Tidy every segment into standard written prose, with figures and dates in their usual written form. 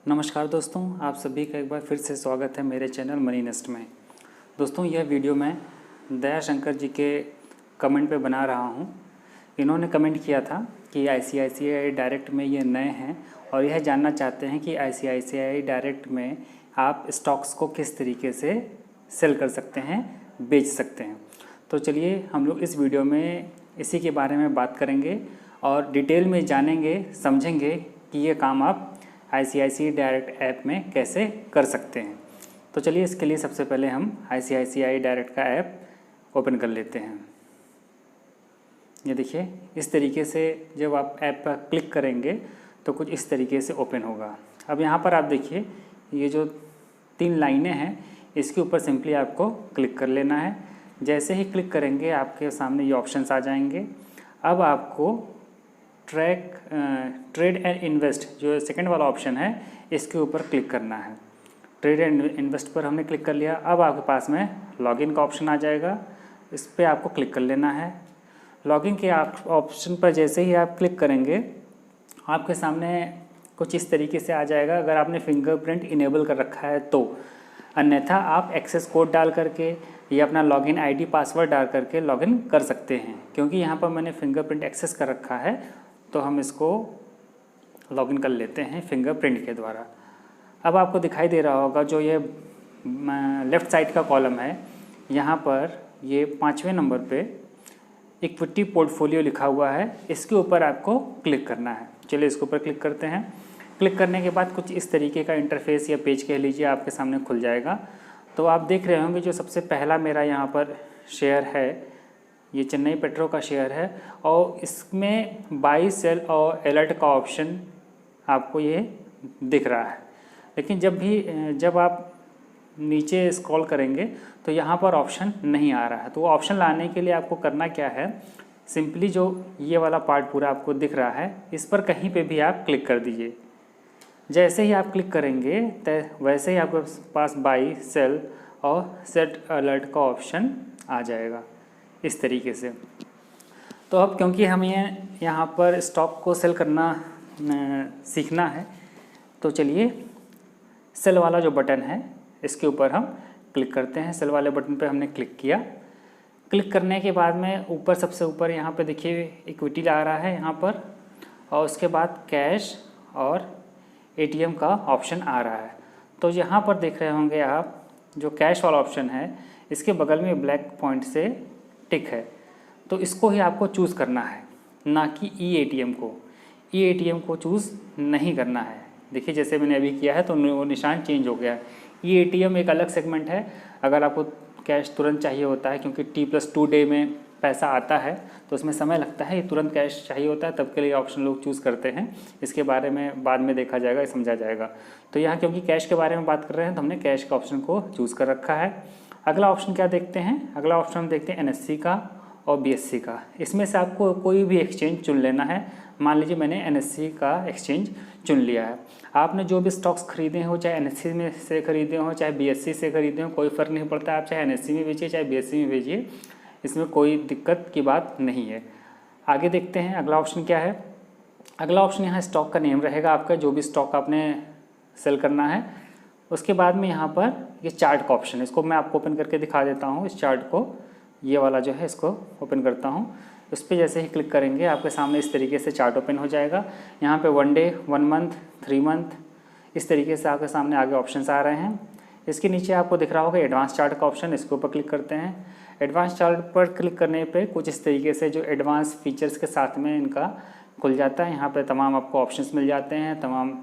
नमस्कार दोस्तों, आप सभी का एक बार फिर से स्वागत है मेरे चैनल मनी नेस्ट में। दोस्तों, यह वीडियो मैं दया शंकर जी के कमेंट पे बना रहा हूं। इन्होंने कमेंट किया था कि ICICI डायरेक्ट में ये नए हैं और यह जानना चाहते हैं कि ICICI डायरेक्ट में आप स्टॉक्स को किस तरीके से सेल कर सकते हैं, बेच सकते हैं। तो चलिए हम लोग इस वीडियो में इसी के बारे में बात करेंगे और डिटेल में जानेंगे, समझेंगे कि ये काम आप ICICI डायरेक्ट ऐप में कैसे कर सकते हैं। तो चलिए इसके लिए सबसे पहले हम ICICI डायरेक्ट का ऐप ओपन कर लेते हैं। ये देखिए, इस तरीके से जब आप ऐप पर क्लिक करेंगे तो कुछ इस तरीके से ओपन होगा। अब यहाँ पर आप देखिए, ये जो 3 लाइनें हैं इसके ऊपर सिंपली आपको क्लिक कर लेना है। जैसे ही क्लिक करेंगे आपके सामने ये ऑप्शंस आ जाएंगे। अब आपको ट्रेड एंड इन्वेस्ट जो सेकंड वाला ऑप्शन है इसके ऊपर क्लिक करना है। ट्रेड एंड इन्वेस्ट पर हमने क्लिक कर लिया। अब आपके पास में लॉगिन का ऑप्शन आ जाएगा, इस पर आपको क्लिक कर लेना है। लॉगिन के ऑप्शन पर जैसे ही आप क्लिक करेंगे आपके सामने कुछ इस तरीके से आ जाएगा, अगर आपने फिंगरप्रिंट इनेबल कर रखा है तो। अन्यथा आप एक्सेस कोड डाल करके या अपना लॉगिन ID पासवर्ड डाल करके लॉगिन कर सकते हैं। क्योंकि यहाँ पर मैंने फिंगरप्रिंट एक्सेस कर रखा है तो हम इसको लॉगिन कर लेते हैं फिंगरप्रिंट के द्वारा। अब आपको दिखाई दे रहा होगा जो ये लेफ़्ट साइड का कॉलम है, यहाँ पर ये 5वें नंबर पे इक्विटी पोर्टफोलियो लिखा हुआ है, इसके ऊपर आपको क्लिक करना है। चलिए इसके ऊपर क्लिक करते हैं। क्लिक करने के बाद कुछ इस तरीके का इंटरफेस या पेज कह लीजिए आपके सामने खुल जाएगा। तो आप देख रहे होंगे जो सबसे पहला मेरा यहाँ पर शेयर है, ये चेन्नई पेट्रो का शेयर है और इसमें बाई सेल और अलर्ट का ऑप्शन आपको ये दिख रहा है। लेकिन जब आप नीचे स्क्रॉल करेंगे तो यहाँ पर ऑप्शन नहीं आ रहा है। तो वो ऑप्शन लाने के लिए आपको करना क्या है, सिंपली जो ये वाला पार्ट पूरा आपको दिख रहा है इस पर कहीं पे भी आप क्लिक कर दीजिए। जैसे ही आप क्लिक करेंगे वैसे ही आपके पास बाई सेल और सेट अलर्ट का ऑप्शन आ जाएगा इस तरीके से। तो अब क्योंकि हमें यहाँ पर स्टॉक को सेल करना सीखना है तो चलिए सेल वाला जो बटन है इसके ऊपर हम क्लिक करते हैं। सेल वाले बटन पे हमने क्लिक किया। क्लिक करने के बाद में ऊपर सबसे ऊपर यहाँ पे देखिए इक्विटी आ रहा है यहाँ पर, और उसके बाद कैश और ATM का ऑप्शन आ रहा है। तो यहाँ पर देख रहे होंगे आप जो कैश वाला ऑप्शन है इसके बगल में ब्लैक पॉइंट से टिक है, तो इसको ही आपको चूज़ करना है, ना कि E-ATM को। E-ATM को चूज़ नहीं करना है। देखिए जैसे मैंने अभी किया है तो वो निशान चेंज हो गया है। E-ATM एक अलग सेगमेंट है, अगर आपको कैश तुरंत चाहिए होता है क्योंकि T+2 डे में पैसा आता है तो उसमें समय लगता है, ये तुरंत कैश चाहिए होता है तब के लिए ऑप्शन लोग चूज़ करते हैं। इसके बारे में बाद में देखा जाएगा, समझा जाएगा। तो यहाँ क्योंकि कैश के बारे में बात कर रहे हैं तो हमने कैश के ऑप्शन को चूज़ कर रखा है। अगला ऑप्शन क्या देखते हैं, अगला ऑप्शन हम देखते हैं NSE का और BSE का। इसमें से आपको कोई भी एक्सचेंज चुन लेना है। मान लीजिए मैंने NSE का एक्सचेंज चुन लिया है। आपने जो भी स्टॉक्स खरीदे हो, चाहे NSE में से खरीदे हो चाहे BSE से खरीदे हो, कोई फ़र्क नहीं पड़ता। आप चाहे NSE में बेचिए चाहे BSE में बेचिए, इसमें कोई दिक्कत की बात नहीं है। आगे देखते हैं अगला ऑप्शन क्या है। अगला ऑप्शन यहाँ स्टॉक का नेम रहेगा आपका, जो भी स्टॉक आपने सेल करना है। उसके बाद में यहाँ पर ये चार्ट का ऑप्शन है, इसको मैं आपको ओपन करके दिखा देता हूँ। इस चार्ट को, ये वाला जो है इसको ओपन करता हूँ। उस पर जैसे ही क्लिक करेंगे आपके सामने इस तरीके से चार्ट ओपन हो जाएगा। यहाँ पे 1 डे, 1 मंथ, 3 मंथ, इस तरीके से आपके सामने आगे ऑप्शंस आ रहे हैं। इसके नीचे आपको दिख रहा होगा एडवांस चार्ट का ऑप्शन, इसके ऊपर क्लिक करते हैं। एडवांस चार्ट पर क्लिक करने पे कुछ इस तरीके से जो एडवांस फीचर्स के साथ में इनका खुल जाता है। यहाँ पे तमाम आपको ऑप्शंस मिल जाते हैं, तमाम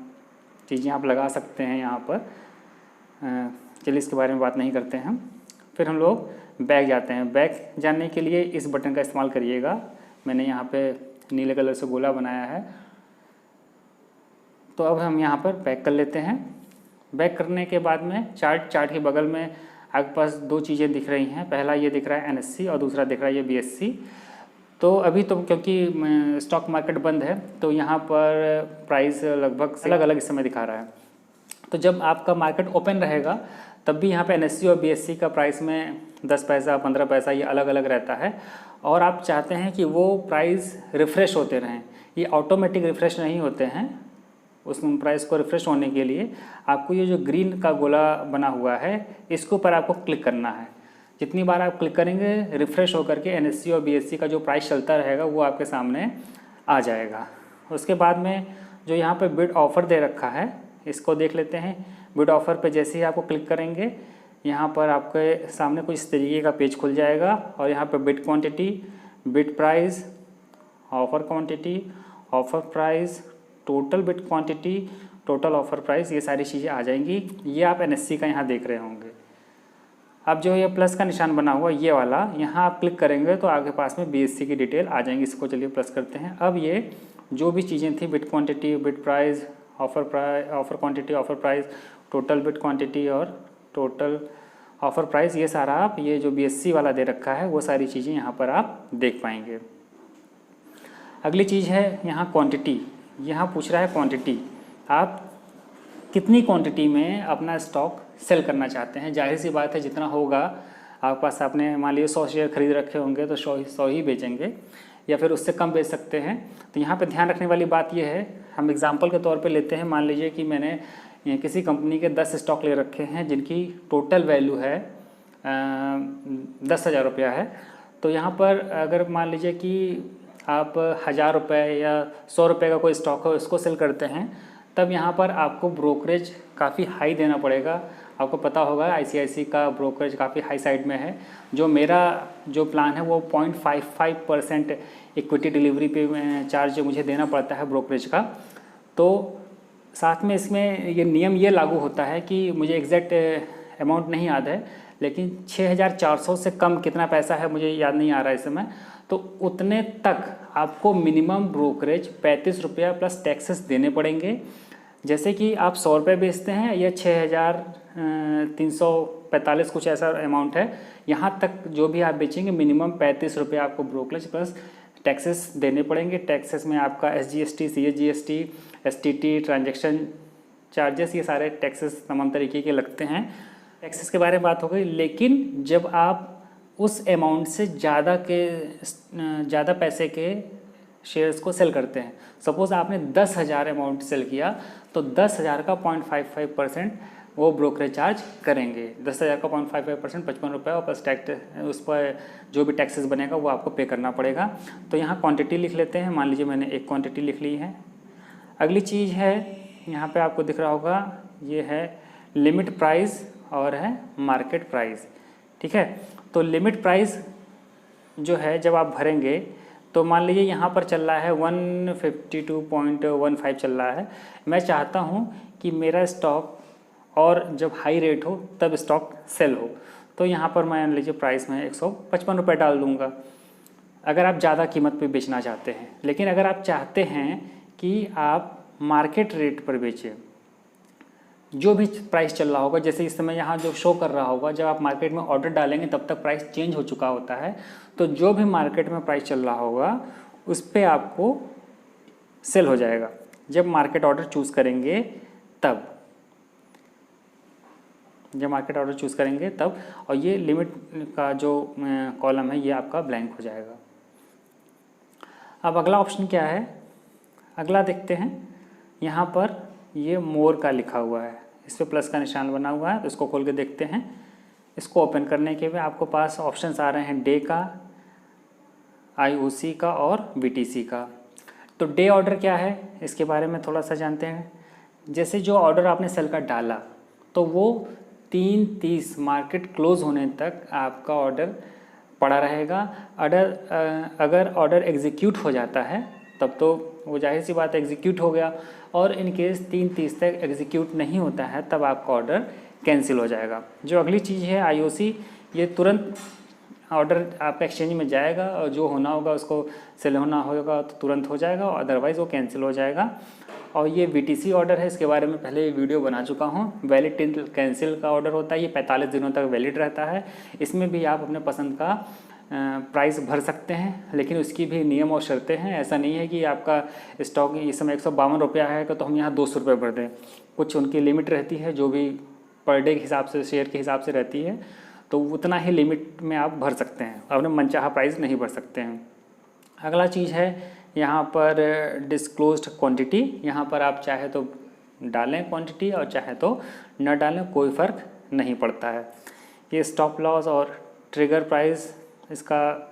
चीज़ें आप लगा सकते हैं यहाँ पर। चलिए इसके बारे में बात नहीं करते हैं। फिर हम लोग बैक जाते हैं। बैक जाने के लिए इस बटन का इस्तेमाल करिएगा। मैंने यहाँ पे नीले कलर से गोला बनाया है। तो अब हम यहाँ पर बैक कर लेते हैं। बैक करने के बाद में चार्ट के बगल में आपके पास 2 चीज़ें दिख रही हैं। पहला ये दिख रहा है NSE और दूसरा दिख रहा है ये BSE। तो अभी तो क्योंकि स्टॉक मार्केट बंद है तो यहाँ पर प्राइस लगभग अलग अलग इस समय दिखा रहा है। तो जब आपका मार्केट ओपन रहेगा तब भी यहाँ पे NSE और BSE का प्राइस में 10 पैसा 15 पैसा ये अलग अलग रहता है। और आप चाहते हैं कि वो प्राइस रिफ़्रेश होते रहें, ये ऑटोमेटिक रिफ़्रेश नहीं होते हैं, उस प्राइस को रिफ्रेश होने के लिए आपको ये जो ग्रीन का गोला बना हुआ है इसके ऊपर आपको क्लिक करना है। जितनी बार आप क्लिक करेंगे रिफ़्रेश होकर के NSE और BSE का जो प्राइस चलता रहेगा वो आपके सामने आ जाएगा। उसके बाद में जो यहाँ पे बिड ऑफ़र दे रखा है इसको देख लेते हैं। बिड ऑफ़र पे जैसे ही आपको क्लिक करेंगे यहाँ पर आपके सामने कुछ इस तरीके का पेज खुल जाएगा और यहाँ पे bid quantity, bid price, offer quantity, offer price, total bid quantity, total offer price, ये सारी चीज़ें आ जाएंगी। ये आप NSE का यहाँ देख रहे होंगे। अब जो ये प्लस का निशान बना हुआ ये वाला यहाँ आप क्लिक करेंगे तो आगे पास में BSE की डिटेल आ जाएंगी। इसको चलिए प्लस करते हैं। अब ये जो भी चीज़ें थी bid quantity, bid price, offer quantity, offer price, total bid quantity और टोटल ऑफ़र प्राइस, ये सारा आप ये जो BSE वाला दे रखा है वो सारी चीज़ें यहाँ पर आप देख पाएंगे। अगली चीज़ है यहाँ क्वांटिटी। यहाँ पूछ रहा है क्वांटिटी, आप कितनी क्वांटिटी में अपना स्टॉक सेल करना चाहते हैं। जाहिर सी बात है जितना होगा आपके पास, आपने मान लीजिए 100 शेयर खरीद रखे होंगे तो 100 ही बेचेंगे या फिर उससे कम बेच सकते हैं। तो यहाँ पे ध्यान रखने वाली बात यह है, हम एग्जांपल के तौर पे लेते हैं। मान लीजिए कि मैंने किसी कंपनी के 10 स्टॉक ले रखे हैं जिनकी टोटल वैल्यू है 10,000 रुपया है। तो यहाँ पर अगर मान लीजिए कि आप 1,000 रुपये या 100 रुपये का कोई स्टॉक हो इसको सेल करते हैं, तब यहाँ पर आपको ब्रोकरेज काफ़ी हाई देना पड़ेगा। आपको पता होगा ICICI का ब्रोकरेज काफ़ी हाई साइड में है। जो मेरा जो प्लान है वो 0.55% इक्विटी डिलीवरी पे चार्ज मुझे देना पड़ता है ब्रोकरेज का। तो साथ में इसमें ये नियम ये लागू होता है कि मुझे एग्जैक्ट अमाउंट नहीं याद है, लेकिन 6,400 से कम कितना पैसा है मुझे याद नहीं आ रहा है इस समय। तो उतने तक आपको मिनिमम ब्रोकरेज 35 रुपया प्लस टैक्सेस देने पड़ेंगे। जैसे कि आप 100 रुपये बेचते हैं या 6,345 कुछ ऐसा अमाउंट है, यहाँ तक जो भी आप बेचेंगे मिनिमम 35 रुपये आपको ब्रोकरेज प्लस टैक्सेस देने पड़ेंगे। टैक्सेस में आपका SGST, CSGST, STT, transaction charges, ये सारे टैक्सेस तमाम तरीके के लगते हैं। टैक्सेस के बारे में बात हो गई। लेकिन जब आप उस अमाउंट से ज़्यादा पैसे के शेयर्स को सेल करते हैं, सपोज़ आपने 10,000 अमाउंट सेल किया तो 10,000 का 0.55% वो ब्रोकरेज चार्ज करेंगे। 10,000 का 0.55% 55 रुपये और प्लस टैक्स, उस पर जो भी टैक्सेस बनेगा वो आपको पे करना पड़ेगा। तो यहाँ क्वांटिटी लिख लेते हैं। मान लीजिए मैंने एक क्वांटिटी लिख ली है। अगली चीज़ है यहाँ पे आपको दिख रहा होगा, ये है लिमिट प्राइस और है मार्केट प्राइस। ठीक है, तो लिमिट प्राइस जो है जब आप भरेंगे तो मान लीजिए यहाँ पर चल रहा है 152.15 चल रहा है। मैं चाहता हूँ कि मेरा स्टॉक और जब हाई रेट हो तब स्टॉक सेल हो, तो यहाँ पर मान लीजिए प्राइस में 155 रुपये डाल दूँगा अगर आप ज़्यादा कीमत पे बेचना चाहते हैं। लेकिन अगर आप चाहते हैं कि आप मार्केट रेट पर बेचें, जो भी प्राइस चल रहा होगा, जैसे इस समय यहाँ जो शो कर रहा होगा, जब आप मार्केट में ऑर्डर डालेंगे तब तक प्राइस चेंज हो चुका होता है। तो जो भी मार्केट में प्राइस चल रहा होगा उस पर आपको सेल हो जाएगा जब मार्केट ऑर्डर चूज़ करेंगे तब। जब मार्केट ऑर्डर चूज़ करेंगे तब, और ये लिमिट का जो कॉलम है ये आपका ब्लैंक हो जाएगा। अब अगला ऑप्शन क्या है, अगला देखते हैं। यहाँ पर ये मोर का लिखा हुआ है, इस पर प्लस का निशान बना हुआ है, तो इसको खोल के देखते हैं। इसको ओपन करने के बाद आपको पास ऑप्शंस आ रहे हैं डे का, IOC का और BTC का। तो डे ऑर्डर क्या है इसके बारे में थोड़ा सा जानते हैं। जैसे जो ऑर्डर आपने सेल का डाला तो वो 3:30 मार्केट क्लोज होने तक आपका ऑर्डर पड़ा रहेगा। अगर ऑर्डर एग्जीक्यूट हो जाता है तब तो वो जाहिर सी बात एग्जीक्यूट हो गया, और इन केस 3:30 तक एग्जीक्यूट नहीं होता है तब आपका ऑर्डर कैंसिल हो जाएगा। जो अगली चीज़ है IOC, ये तुरंत ऑर्डर आपका एक्सचेंज में जाएगा और जो होना होगा उसको सेल होना होगा तो तुरंत हो जाएगा, अदरवाइज़ वो कैंसिल हो जाएगा। और ये BTC ऑर्डर है, इसके बारे में पहले वीडियो बना चुका हूँ। वैलिड टिल कैंसिल का ऑर्डर होता है, ये 45 दिनों तक वैलिड रहता है। इसमें भी आप अपने पसंद का प्राइस भर सकते हैं, लेकिन उसकी भी नियम और शर्तें हैं। ऐसा नहीं है कि आपका स्टॉक इस समय 152 रुपया है तो हम यहाँ 200 रुपये भर दें। कुछ उनकी लिमिट रहती है जो भी पर डे के हिसाब से, शेयर के हिसाब से रहती है, तो उतना ही लिमिट में आप भर सकते हैं, अपने मनचाहा प्राइस नहीं भर सकते हैं। अगला चीज़ है यहाँ पर डिस्क्लोज्ड क्वांटिटी, यहाँ पर आप चाहे तो डालें क्वांटिटी और चाहे तो न डालें, कोई फ़र्क नहीं पड़ता है। ये स्टॉप लॉस और ट्रिगर प्राइस, इसका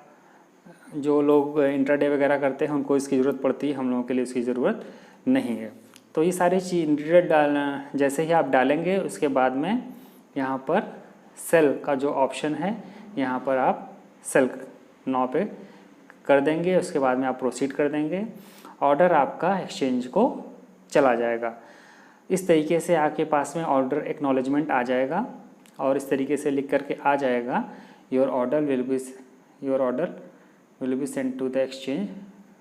जो लोग इंट्राडे वगैरह करते हैं उनको इसकी ज़रूरत पड़ती है, हम लोगों के लिए इसकी ज़रूरत नहीं है। तो ये सारी चीज़ इंट्राडे डालना, जैसे ही आप डालेंगे उसके बाद में यहाँ पर सेल का जो ऑप्शन है, यहाँ पर आप सेल नाउ पे कर देंगे। उसके बाद में आप प्रोसीड कर देंगे, ऑर्डर आपका एक्सचेंज को चला जाएगा। इस तरीके से आपके पास में ऑर्डर एक्नॉलेजमेंट आ जाएगा और इस तरीके से लिख करके आ जाएगा, your order will be send to the exchange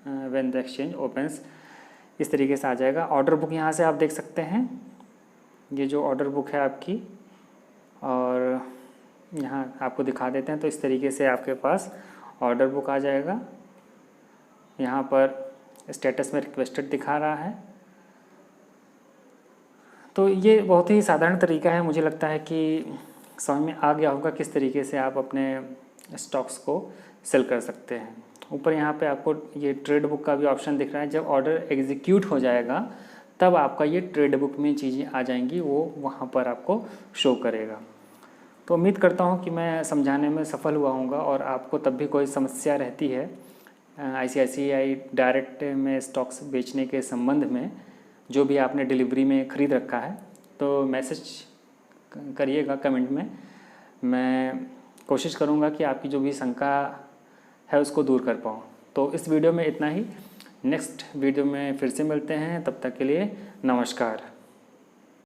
when the exchange opens. इस तरीके से आ जाएगा। ऑर्डर बुक यहाँ से आप देख सकते हैं, ये जो ऑर्डर बुक है आपकी, और यहाँ आपको दिखा देते हैं। तो इस तरीके से आपके पास ऑर्डर बुक आ जाएगा। यहाँ पर स्टेटस में रिक्वेस्टेड दिखा रहा है। तो ये बहुत ही साधारण तरीका है, मुझे लगता है कि समझ में आ गया होगा किस तरीके से आप अपने स्टॉक्स को सेल कर सकते हैं। ऊपर यहाँ पे आपको ये ट्रेड बुक का भी ऑप्शन दिख रहा है। जब ऑर्डर एग्जीक्यूट हो जाएगा तब आपका ये ट्रेड बुक में चीज़ें आ जाएंगी, वो वहाँ पर आपको शो करेगा। तो उम्मीद करता हूँ कि मैं समझाने में सफल हुआ हूँगा और आपको तब भी कोई समस्या रहती है ICICI डायरेक्ट में स्टॉक्स बेचने के संबंध में, जो भी आपने डिलीवरी में ख़रीद रखा है, तो मैसेज करिएगा कमेंट में। मैं कोशिश करूँगा कि आपकी जो भी शंका है उसको दूर कर पाऊँ। तो इस वीडियो में इतना ही। नेक्स्ट वीडियो में फिर से मिलते हैं, तब तक के लिए नमस्कार।